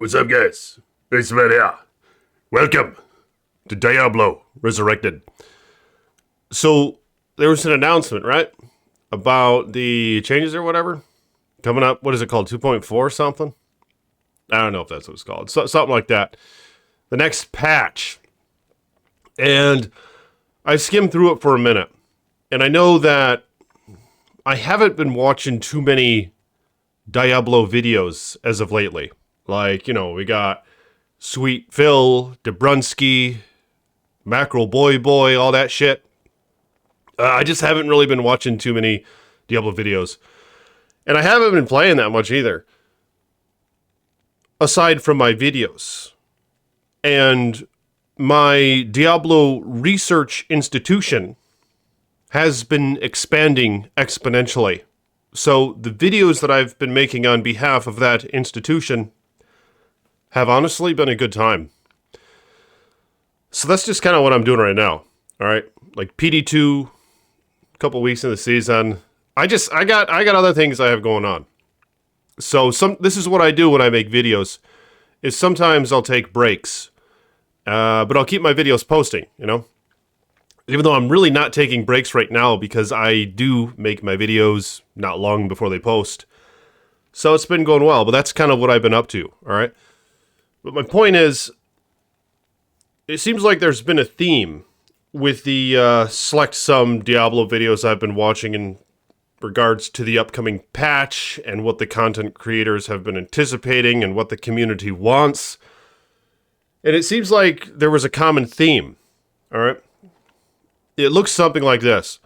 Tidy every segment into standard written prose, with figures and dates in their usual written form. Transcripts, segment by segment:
What's up, guys? It's Matt here. Welcome to Diablo Resurrected. So, there was an announcement, right? About the changes or whatever coming up. What is it called? 2.4 or something? I don't know if that's what it's called. Something like that. The next patch. And I skimmed through it for a minute. And I know that I haven't been watching too many Diablo videos as of lately. Like, we got Sweet Phil, Debrunski, Mackerel Boy, all that shit. I just haven't really been watching too many Diablo videos. And I haven't been playing that much either. Aside from my videos. And my Diablo Research Institution has been expanding exponentially. So the videos that I've been making on behalf of that institution have honestly been a good time. So that's just kind of what I'm doing right now. All right, like PD2, a couple weeks in the season. I got other things I have going on. So this is what I do when I make videos. Is sometimes I'll take breaks, but I'll keep my videos posting. Even though I'm really not taking breaks right now because I do make my videos not long before they post. So it's been going well, but that's kind of what I've been up to. All right. But my point is, it seems like there's been a theme with the select some Diablo videos I've been watching in regards to the upcoming patch and what the content creators have been anticipating and what the community wants. And it seems like there was a common theme. All right. It looks something like this.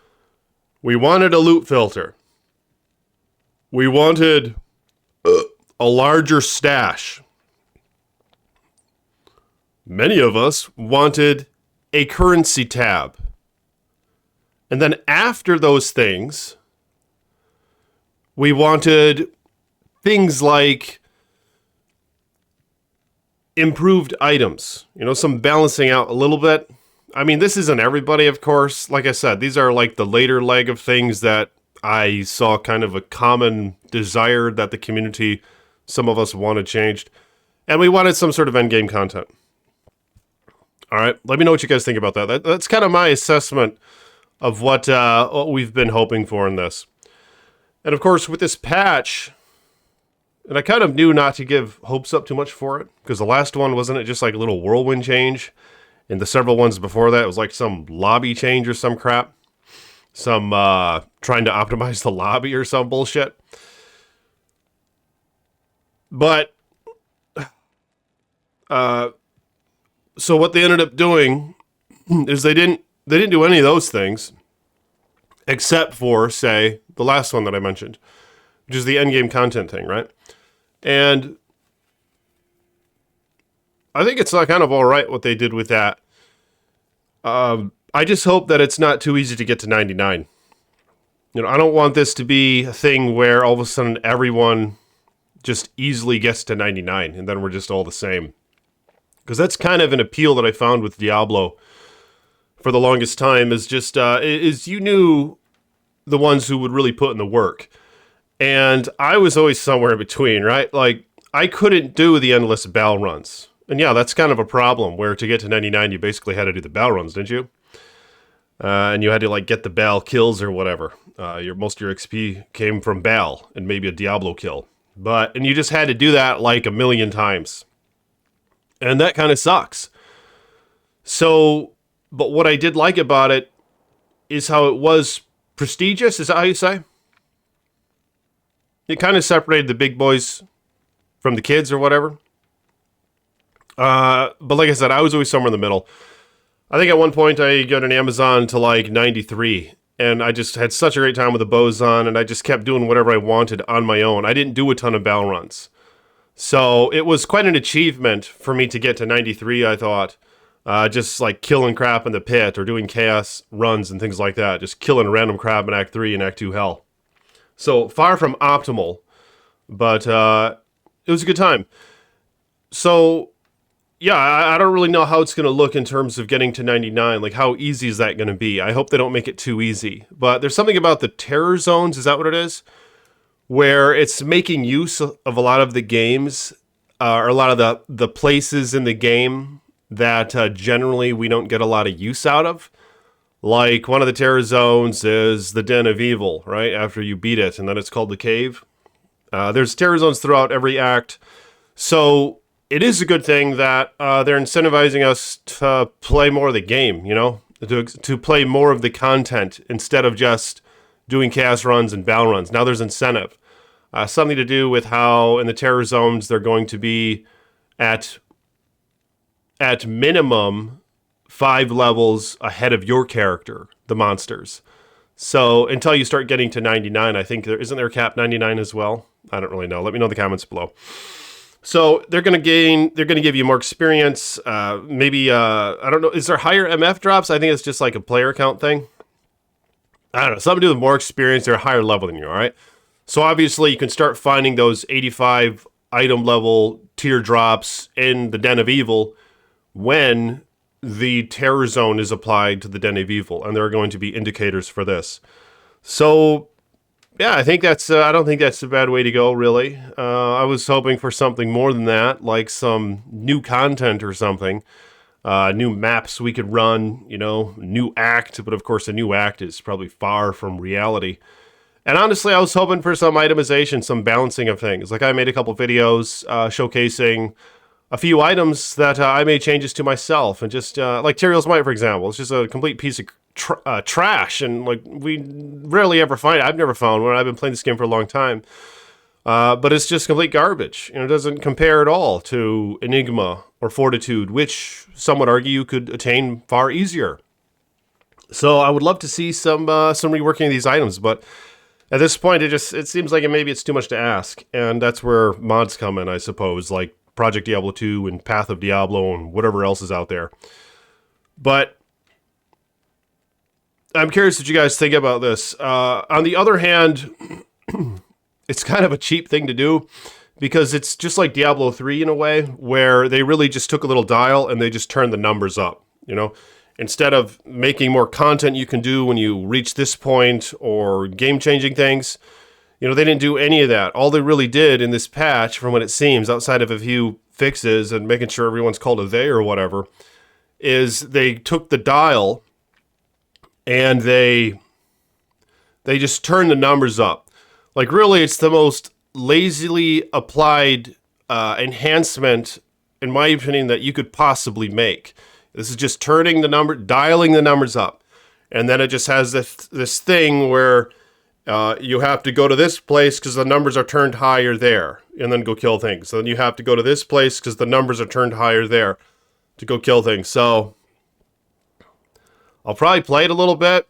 We wanted a loot filter. We wanted a larger stash. Many of us wanted a currency tab. And then after those things, we wanted things like improved items. Some balancing out a little bit. I mean, this isn't everybody, of course. Like I said, these are like the later leg of things that I saw kind of a common desire that the community, some of us wanted changed. And we wanted some sort of endgame content. All right, let me know what you guys think about that. That's kind of my assessment of what we've been hoping for in this. And of course, with this patch, and I kind of knew not to give hopes up too much for it, because the last one, wasn't it just like a little whirlwind change? And the several ones before that, it was like some lobby change or some crap. Some trying to optimize the lobby or some bullshit. But so what they ended up doing is they didn't do any of those things, except for, say, the last one that I mentioned, which is the endgame content thing, right? And I think it's kind of all right what they did with that. I just hope that it's not too easy to get to 99. I don't want this to be a thing where all of a sudden everyone just easily gets to 99 and then we're just all the same. Because that's kind of an appeal that I found with Diablo for the longest time, is just, is you knew the ones who would really put in the work. And I was always somewhere in between, right? Like, I couldn't do the endless bell runs. And yeah, that's kind of a problem, where to get to 99, you basically had to do the bell runs, didn't you? And you had to, get the bell kills or whatever. Most of your XP came from bell and maybe a Diablo kill. And you just had to do that, a million times. And that kind of sucks. So, but what I did like about it is how it was prestigious. Is that how you say? It kind of separated the big boys from the kids or whatever. But like I said, I was always somewhere in the middle. I think at one point I got an Amazon to 93. And I just had such a great time with the bows on. And I just kept doing whatever I wanted on my own. I didn't do a ton of bell runs. So it was quite an achievement for me to get to 93, I thought. Just killing crap in the pit or doing chaos runs and things like that. Just killing random crap in Act 3 and Act 2 hell. So far from optimal, but it was a good time. So yeah, I don't really know how it's going to look in terms of getting to 99. How easy is that going to be? I hope they don't make it too easy. But there's something about the terror zones, is that what it is? Where it's making use of a lot of the game's are a lot of the places in the game that generally we don't get a lot of use out of. Like one of the terror zones is the Den of Evil, right? After you beat it, and then it's called the Cave. There's terror zones throughout every act. So it is a good thing that they're incentivizing us to play more of the game, to play more of the content instead of just doing cast runs and bound runs. Now there's incentive. Something to do with how in the terror zones they're going to be at minimum 5 levels ahead of your character, the monsters. So until you start getting to 99, I think isn't there a cap 99 as well? I don't really know. Let me know in the comments below. So they're going to give you more experience. Maybe, I don't know, is there higher MF drops? I think it's just like a player count thing. I don't know, something to do with more experience. They're a higher level than you, all right? So obviously you can start finding those 85 item level teardrops in the Den of Evil when the terror zone is applied to the Den of Evil, and there are going to be indicators for this. So yeah, I think I don't think that's a bad way to go, really. I was hoping for something more than that, like some new content or something. New maps we could run, new act, but of course a new act is probably far from reality. And honestly, I was hoping for some itemization, some balancing of things. Like I made a couple videos showcasing a few items that I made changes to myself. And just like Tyrael's Might, for example. It's just a complete piece of trash. And like we rarely ever find it. I've never found one. I've been playing this game for a long time. But it's just complete garbage. It doesn't compare at all to Enigma or Fortitude, which some would argue you could attain far easier. So I would love to see some reworking of these items, but at this point, it seems like maybe it's too much to ask, and that's where mods come in, I suppose, like Project Diablo 2 and Path of Diablo and whatever else is out there. But I'm curious what you guys think about this. On the other hand, it's kind of a cheap thing to do because it's just like Diablo 3 in a way, where they really just took a little dial and they just turned the numbers up, Instead of making more content you can do when you reach this point or game-changing things, they didn't do any of that. All they really did in this patch, from what it seems, outside of a few fixes and making sure everyone's called a they or whatever, is they took the dial and they just turned the numbers up. Like, really, it's the most lazily applied enhancement, in my opinion, that you could possibly make. This is just dialing the numbers up. And then it just has this thing where you have to go to this place because the numbers are turned higher there, and then go kill things. So then you have to go to this place because the numbers are turned higher there to go kill things. So I'll probably play it a little bit.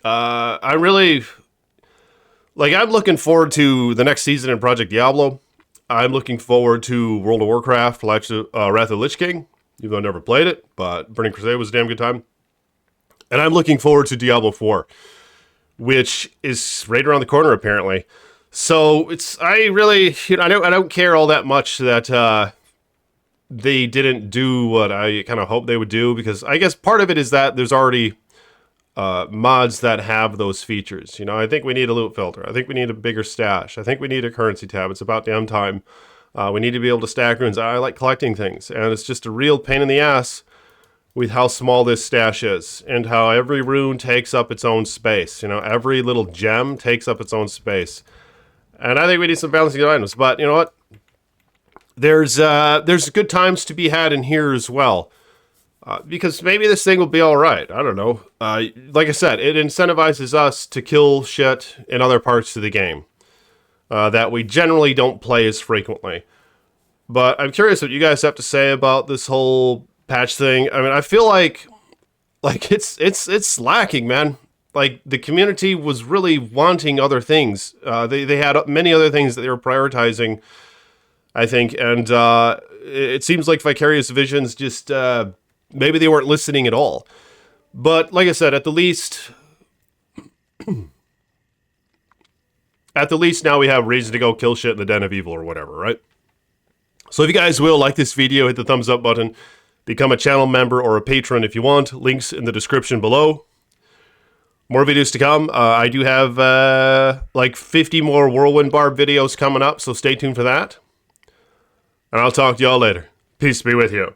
I'm looking forward to the next season in Project Diablo. I'm looking forward to World of Warcraft, Wrath of the Lich King. Even though I never played it, but Burning Crusade was a damn good time. And I'm looking forward to Diablo 4, which is right around the corner, apparently. So I don't care all that much that they didn't do what I kind of hoped they would do, because I guess part of it is that there's already mods that have those features. I think we need a loot filter. I think we need a bigger stash. I think we need a currency tab. It's about damn time. We need to be able to stack runes. I like collecting things, and it's just a real pain in the ass with how small this stash is and how every rune takes up its own space. Every little gem takes up its own space. And I think we need some balancing of items. But you know what? There's good times to be had in here as well. Because maybe this thing will be all right. I don't know. Like I said, it incentivizes us to kill shit in other parts of the game that we generally don't play as frequently. But I'm curious what you guys have to say about this whole patch thing. I mean, I feel like it's lacking, man. Like, the community was really wanting other things. They had many other things that they were prioritizing, I think. And it seems like Vicarious Visions just maybe they weren't listening at all. But like I said, at the least now we have reason to go kill shit in the Den of Evil or whatever, right? So if you guys will like this video, hit the thumbs up button, become a channel member or a patron if you want. Links in the description below. More videos to come. I do have like 50 more Whirlwind Barb videos coming up, so stay tuned for that. and I'll talk to y'all later. Peace be with you.